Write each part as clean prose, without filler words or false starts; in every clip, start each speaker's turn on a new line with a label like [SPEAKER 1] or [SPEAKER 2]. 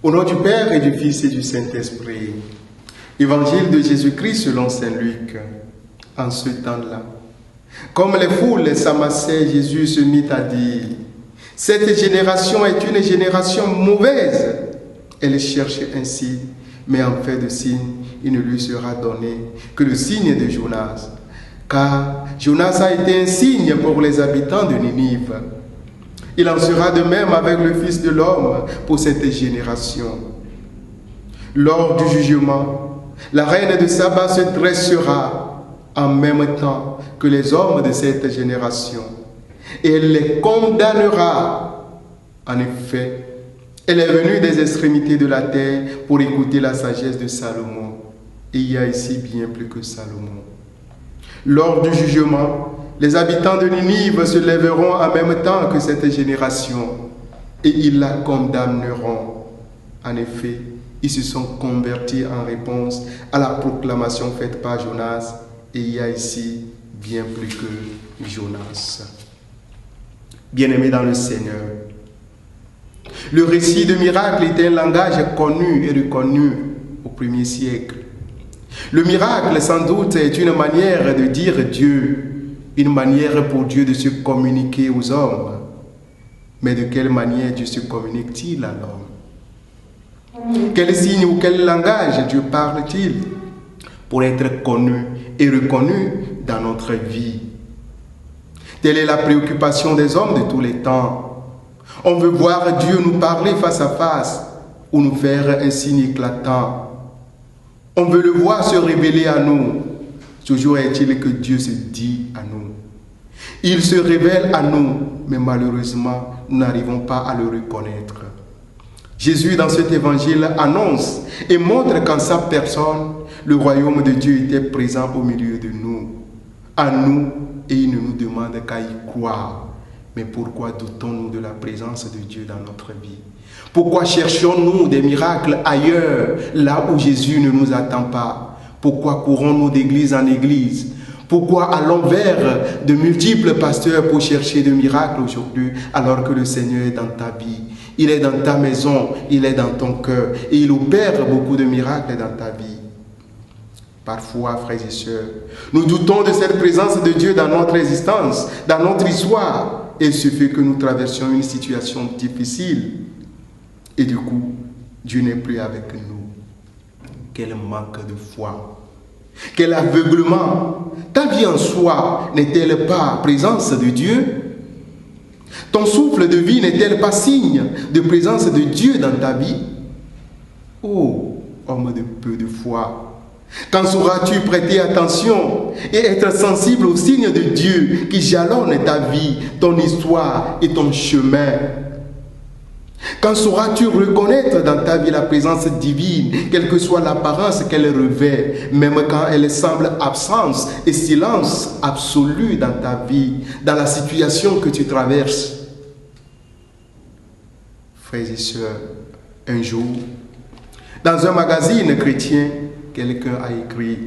[SPEAKER 1] Au nom du Père et du Fils et du Saint-Esprit. Évangile de Jésus-Christ selon saint Luc. En ce temps-là, comme les foules s'amassaient, Jésus se mit à dire: cette génération est une génération mauvaise. Elle cherche un signe, mais en fait de signe, il ne lui sera donné que le signe de Jonas. Car Jonas a été un signe pour les habitants de Ninive. Il en sera de même avec le Fils de l'homme pour cette génération. Lors du jugement, la reine de Saba se dressera en même temps que les hommes de cette génération, et elle les condamnera. En effet, elle est venue des extrémités de la terre pour écouter la sagesse de Salomon. Et il y a ici bien plus que Salomon. Lors du jugement, les habitants de Ninive se lèveront en même temps que cette génération, et ils la condamneront. En effet, ils se sont convertis en réponse à la proclamation faite par Jonas, et il y a ici bien plus que Jonas. Bien-aimés dans le Seigneur, le récit de miracle était un langage connu et reconnu au 1er siècle. Le miracle, sans doute, est une manière de dire Dieu, une manière pour Dieu de se communiquer aux hommes. Mais de quelle manière Dieu se communique-t-il à l'homme? Quel signe ou quel langage Dieu parle-t-il pour être connu et reconnu dans notre vie? Telle est la préoccupation des hommes de tous les temps. On veut voir Dieu nous parler face à face ou nous faire un signe éclatant. On veut le voir se révéler à nous. Toujours est-il que Dieu se dit à nous. Il se révèle à nous, mais malheureusement, nous n'arrivons pas à le reconnaître. Jésus, dans cet évangile, annonce et montre qu'en sa personne, le royaume de Dieu était présent au milieu de nous. À nous, et il ne nous demande qu'à y croire. Mais pourquoi doutons-nous de la présence de Dieu dans notre vie? Pourquoi cherchons-nous des miracles ailleurs, là où Jésus ne nous attend pas? Pourquoi courons-nous d'église en église? Pourquoi allons vers de multiples pasteurs pour chercher des miracles aujourd'hui, alors que le Seigneur est dans ta vie? Il est dans ta maison, il est dans ton cœur, et il opère beaucoup de miracles dans ta vie. Parfois, frères et sœurs, nous doutons de cette présence de Dieu dans notre existence, dans notre histoire. Et il suffit que nous traversions une situation difficile. Et du coup, Dieu n'est plus avec nous. Quel manque de foi. Quel aveuglement. Ta vie en soi n'est-elle pas présence de Dieu? Ton souffle de vie n'est-elle pas signe de présence de Dieu dans ta vie? Oh, homme de peu de foi. Quand sauras-tu prêter attention et être sensible aux signes de Dieu qui jalonnent ta vie, ton histoire et ton chemin? Quand sauras-tu reconnaître dans ta vie la présence divine, quelle que soit l'apparence qu'elle revêt, même quand elle semble absence et silence absolu dans ta vie, dans la situation que tu traverses? Frères et sœurs, un jour, dans un magazine chrétien, quelqu'un a écrit: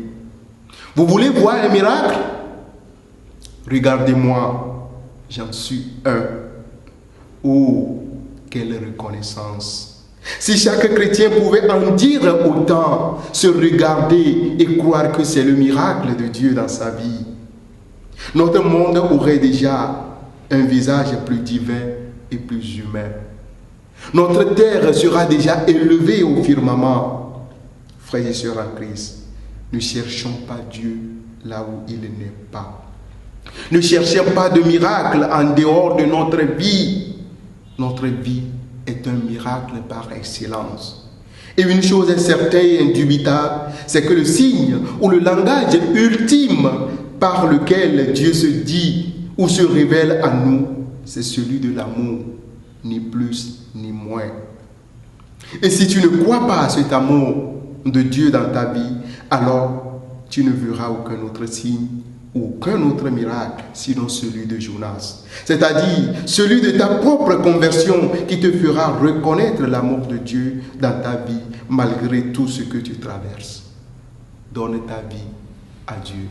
[SPEAKER 1] vous voulez voir un miracle? Regardez-moi, j'en suis un. Oh, quelle reconnaissance! Si chaque chrétien pouvait en dire autant, se regarder et croire que c'est le miracle de Dieu dans sa vie, notre monde aurait déjà un visage plus divin et plus humain. Notre terre sera déjà élevée au firmament. Frères et sœurs en Christ, ne cherchons pas Dieu là où il n'est pas. Ne cherchons pas de miracle en dehors de notre vie. Notre vie est un miracle par excellence. Et une chose est certaine et indubitable, c'est que le signe ou le langage ultime par lequel Dieu se dit ou se révèle à nous, c'est celui de l'amour, ni plus ni moins. Et si tu ne crois pas à cet amour de Dieu dans ta vie, alors tu ne verras aucun autre signe, aucun autre miracle, sinon celui de Jonas. C'est-à-dire celui de ta propre conversion qui te fera reconnaître l'amour de Dieu dans ta vie, malgré tout ce que tu traverses. Donne ta vie à Dieu.